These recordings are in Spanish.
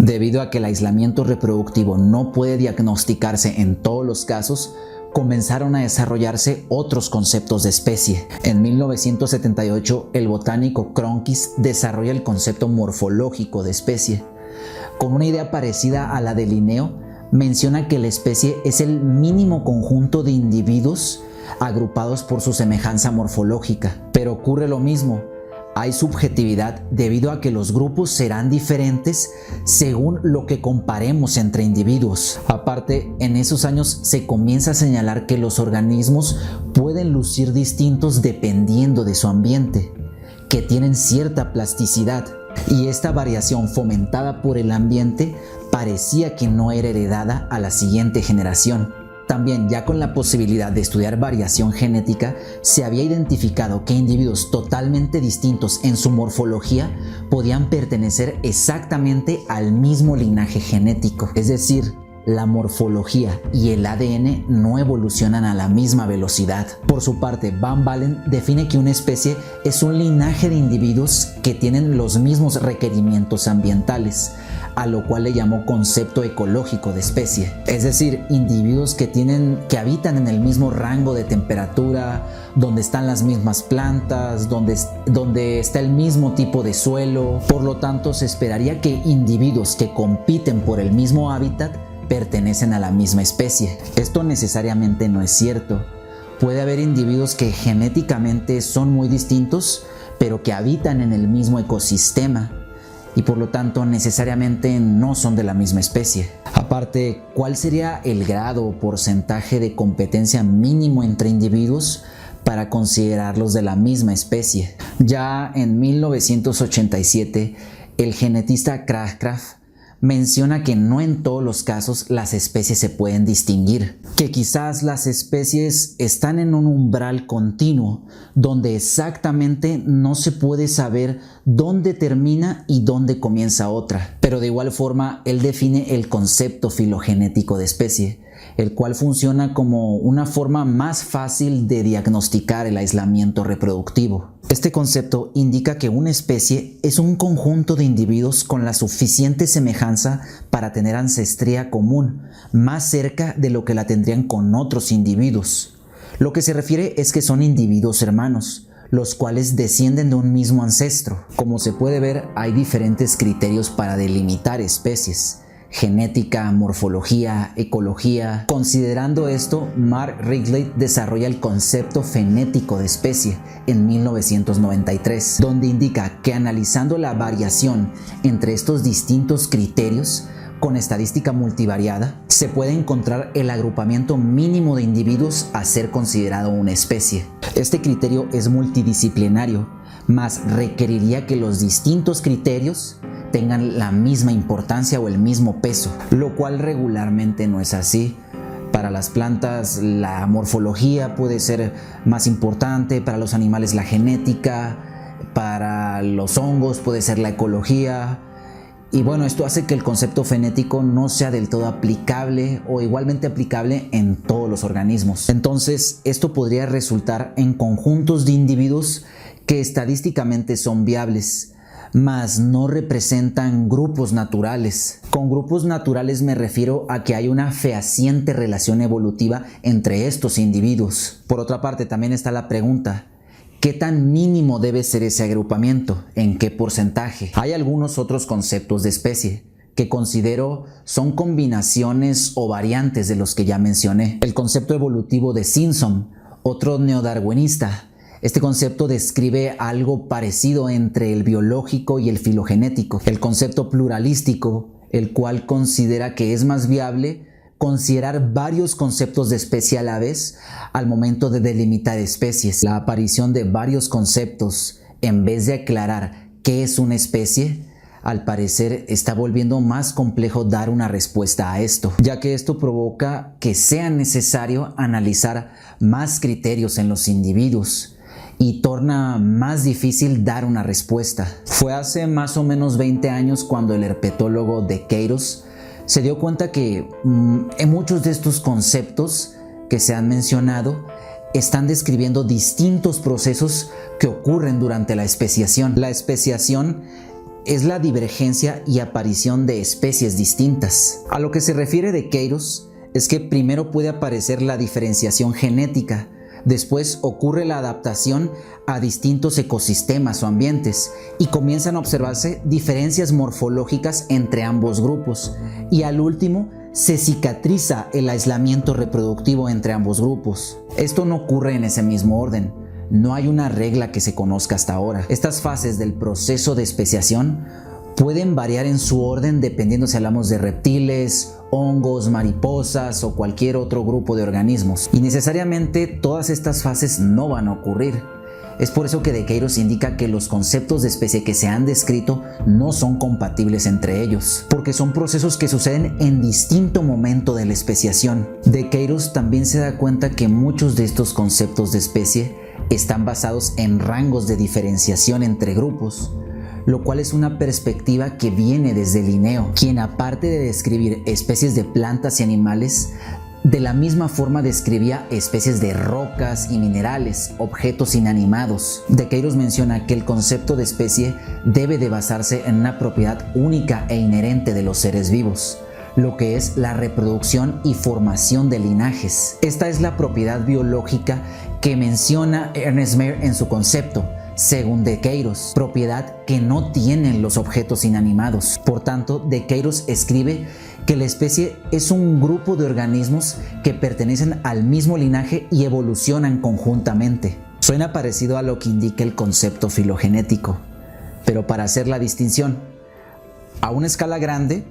Debido a que el aislamiento reproductivo no puede diagnosticarse en todos los casos, comenzaron a desarrollarse otros conceptos de especie. En 1978, el botánico Cronquist desarrolla el concepto morfológico de especie. Con una idea parecida a la de Linneo, menciona que la especie es el mínimo conjunto de individuos agrupados por su semejanza morfológica. Pero ocurre lo mismo. Hay subjetividad debido a que los grupos serán diferentes según lo que comparemos entre individuos. Aparte, en esos años se comienza a señalar que los organismos pueden lucir distintos dependiendo de su ambiente, que tienen cierta plasticidad, y esta variación fomentada por el ambiente parecía que no era heredada a la siguiente generación. También, ya con la posibilidad de estudiar variación genética, se había identificado que individuos totalmente distintos en su morfología podían pertenecer exactamente al mismo linaje genético. Es decir, la morfología y el ADN no evolucionan a la misma velocidad. Por su parte, Van Balen define que una especie es un linaje de individuos que tienen los mismos requerimientos ambientales, a lo cual le llamó concepto ecológico de especie. Es decir, individuos que habitan en el mismo rango de temperatura, donde están las mismas plantas, donde está el mismo tipo de suelo. Por lo tanto, se esperaría que individuos que compiten por el mismo hábitat pertenecen a la misma especie. Esto necesariamente no es cierto. Puede haber individuos que genéticamente son muy distintos, pero que habitan en el mismo ecosistema y por lo tanto necesariamente no son de la misma especie. Aparte, ¿cuál sería el grado o porcentaje de competencia mínimo entre individuos para considerarlos de la misma especie? Ya en 1987, el genetista Cracraft menciona que no en todos los casos las especies se pueden distinguir, que quizás las especies están en un umbral continuo donde exactamente no se puede saber dónde termina y dónde comienza otra. Pero de igual forma, él define el concepto filogenético de especie, el cual funciona como una forma más fácil de diagnosticar el aislamiento reproductivo. Este concepto indica que una especie es un conjunto de individuos con la suficiente semejanza para tener ancestría común, más cerca de lo que la tendrían con otros individuos. Lo que se refiere es que son individuos hermanos, los cuales descienden de un mismo ancestro. Como se puede ver, hay diferentes criterios para delimitar especies: genética, morfología, ecología. Considerando esto, Mark Wrigley desarrolla el concepto fenético de especie en 1993, donde indica que analizando la variación entre estos distintos criterios con estadística multivariada, se puede encontrar el agrupamiento mínimo de individuos a ser considerado una especie. Este criterio es multidisciplinario, mas requeriría que los distintos criterios tengan la misma importancia o el mismo peso, lo cual regularmente no es así. Para las plantas la morfología puede ser más importante, para los animales la genética, para los hongos puede ser la ecología. Y bueno, esto hace que el concepto fenético no sea del todo aplicable o igualmente aplicable en todos los organismos. Entonces, esto podría resultar en conjuntos de individuos que estadísticamente son viables, mas no representan grupos naturales. Con grupos naturales me refiero a que hay una fehaciente relación evolutiva entre estos individuos. Por otra parte, también está la pregunta: ¿qué tan mínimo debe ser ese agrupamiento? ¿En qué porcentaje? Hay algunos otros conceptos de especie que considero son combinaciones o variantes de los que ya mencioné. El concepto evolutivo de Simpson, otro neodarwinista. Este concepto describe algo parecido entre el biológico y el filogenético. El concepto pluralístico, el cual considera que es más viable considerar varios conceptos de especie a la vez al momento de delimitar especies. La aparición de varios conceptos en vez de aclarar qué es una especie, al parecer está volviendo más complejo dar una respuesta a esto, ya que esto provoca que sea necesario analizar más criterios en los individuos y torna más difícil dar una respuesta. Fue hace más o menos 20 años cuando el herpetólogo de Queiroz se dio cuenta que en muchos de estos conceptos que se han mencionado están describiendo distintos procesos que ocurren durante la especiación. La especiación es la divergencia y aparición de especies distintas. A lo que se refiere de Queiroz es que primero puede aparecer la diferenciación genética, después ocurre la adaptación a distintos ecosistemas o ambientes y comienzan a observarse diferencias morfológicas entre ambos grupos, y al último se cicatriza el aislamiento reproductivo entre ambos grupos. Esto no ocurre en ese mismo orden. No hay una regla que se conozca hasta ahora. Estas fases del proceso de especiación pueden variar en su orden dependiendo si hablamos de reptiles, hongos, mariposas o cualquier otro grupo de organismos. Y necesariamente todas estas fases no van a ocurrir. Es por eso que de Queiroz indica que los conceptos de especie que se han descrito no son compatibles entre ellos, porque son procesos que suceden en distinto momento de la especiación. De Queiroz también se da cuenta que muchos de estos conceptos de especie están basados en rangos de diferenciación entre grupos, lo cual es una perspectiva que viene desde Linneo, quien aparte de describir especies de plantas y animales, de la misma forma describía especies de rocas y minerales, objetos inanimados. De Queiroz menciona que el concepto de especie debe de basarse en una propiedad única e inherente de los seres vivos, lo que es la reproducción y formación de linajes. Esta es la propiedad biológica que menciona Ernest Mayr en su concepto, según de Queiroz, propiedad que no tienen los objetos inanimados. Por tanto, de Queiroz escribe que la especie es un grupo de organismos que pertenecen al mismo linaje y evolucionan conjuntamente. Suena parecido a lo que indica el concepto filogenético, pero para hacer la distinción, a una escala grande,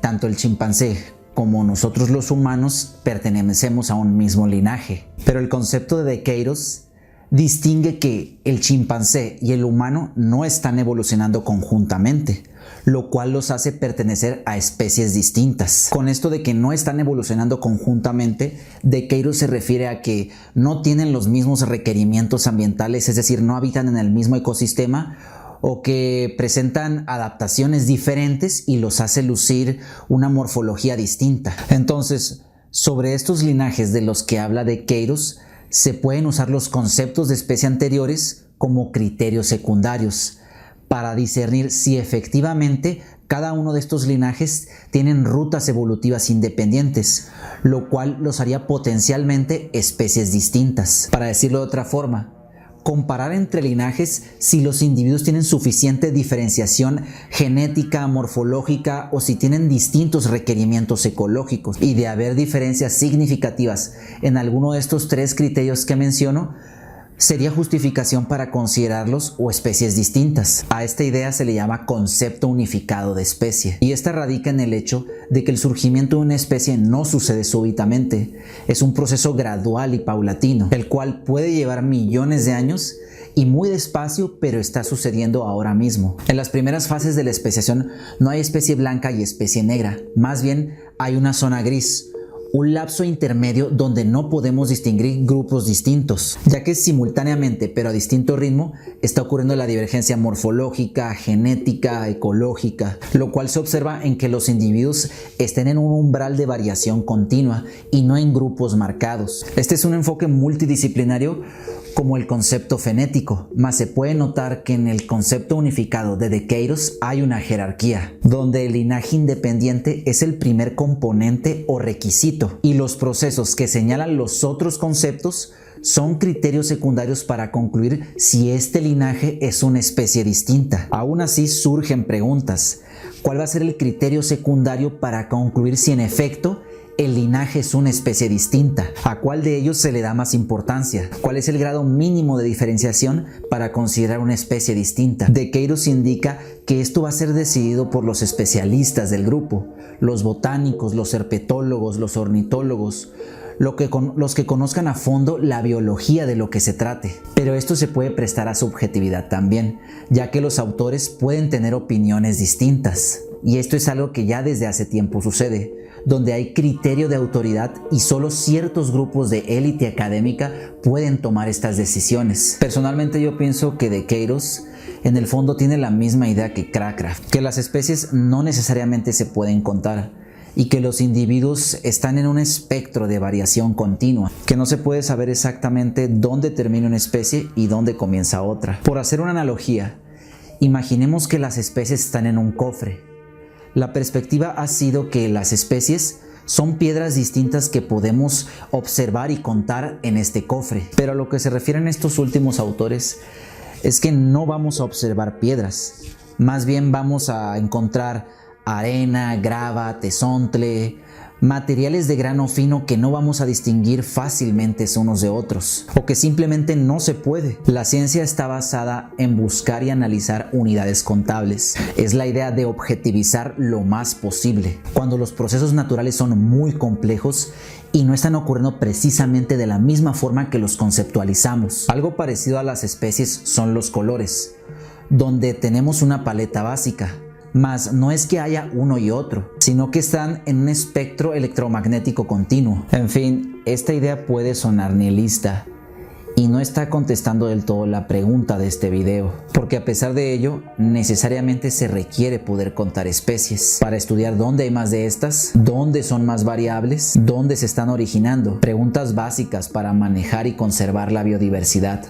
tanto el chimpancé como nosotros los humanos pertenecemos a un mismo linaje. Pero el concepto de Queiroz distingue que el chimpancé y el humano no están evolucionando conjuntamente, lo cual los hace pertenecer a especies distintas. Con esto de que no están evolucionando conjuntamente, de Queiroz se refiere a que no tienen los mismos requerimientos ambientales, es decir, no habitan en el mismo ecosistema, o que presentan adaptaciones diferentes y los hace lucir una morfología distinta. Entonces, sobre estos linajes de los que habla de Queiroz, se pueden usar los conceptos de especie anteriores como criterios secundarios para discernir si efectivamente cada uno de estos linajes tienen rutas evolutivas independientes, lo cual los haría potencialmente especies distintas. Para decirlo de otra forma, comparar entre linajes si los individuos tienen suficiente diferenciación genética, morfológica o si tienen distintos requerimientos ecológicos. Y de haber diferencias significativas en alguno de estos tres criterios que menciono, sería justificación para considerarlos o especies distintas. A esta idea se le llama concepto unificado de especie, y esta radica en el hecho de que el surgimiento de una especie no sucede súbitamente, es un proceso gradual y paulatino, el cual puede llevar millones de años y muy despacio, pero está sucediendo ahora mismo. En las primeras fases de la especiación no hay especie blanca y especie negra, más bien hay una zona gris, un lapso intermedio donde no podemos distinguir grupos distintos, ya que simultáneamente pero a distinto ritmo está ocurriendo la divergencia morfológica, genética, ecológica, lo cual se observa en que los individuos estén en un umbral de variación continua y no en grupos marcados. Este es un enfoque multidisciplinario como el concepto fenético, mas se puede notar que en el concepto unificado de Queiroz hay una jerarquía, donde el linaje independiente es el primer componente o requisito, y los procesos que señalan los otros conceptos son criterios secundarios para concluir si este linaje es una especie distinta. Aún así surgen preguntas: ¿cuál va a ser el criterio secundario para concluir si en efecto el linaje es una especie distinta? ¿A cuál de ellos se le da más importancia? ¿Cuál es el grado mínimo de diferenciación para considerar una especie distinta? De Queiroz indica que esto va a ser decidido por los especialistas del grupo, los botánicos, los herpetólogos, los ornitólogos, los que conozcan a fondo la biología de lo que se trate. Pero esto se puede prestar a subjetividad también, ya que los autores pueden tener opiniones distintas. Y esto es algo que ya desde hace tiempo sucede, donde hay criterio de autoridad y solo ciertos grupos de élite académica pueden tomar estas decisiones. Personalmente yo pienso que de Queiroz en el fondo tiene la misma idea que Cracraft, que las especies no necesariamente se pueden contar y que los individuos están en un espectro de variación continua, que no se puede saber exactamente dónde termina una especie y dónde comienza otra. Por hacer una analogía, Imaginemos que las especies están en un cofre. La perspectiva ha sido que las especies son piedras distintas que podemos observar y contar en este cofre. Pero a lo que se refieren estos últimos autores es que no vamos a observar piedras. Más bien vamos a encontrar arena, grava, tezontle, materiales de grano fino que no vamos a distinguir fácilmente unos de otros, o que simplemente no se puede. La ciencia está basada en buscar y analizar unidades contables. Es la idea de objetivizar lo más posible, cuando los procesos naturales son muy complejos y no están ocurriendo precisamente de la misma forma que los conceptualizamos. Algo parecido a las especies son los colores, donde tenemos una paleta básica. Mas no es que haya uno y otro, sino que están en un espectro electromagnético continuo. En fin, esta idea puede sonar nihilista y no está contestando del todo la pregunta de este video, porque a pesar de ello, necesariamente se requiere poder contar especies para estudiar dónde hay más de estas, dónde son más variables, dónde se están originando. Preguntas básicas para manejar y conservar la biodiversidad.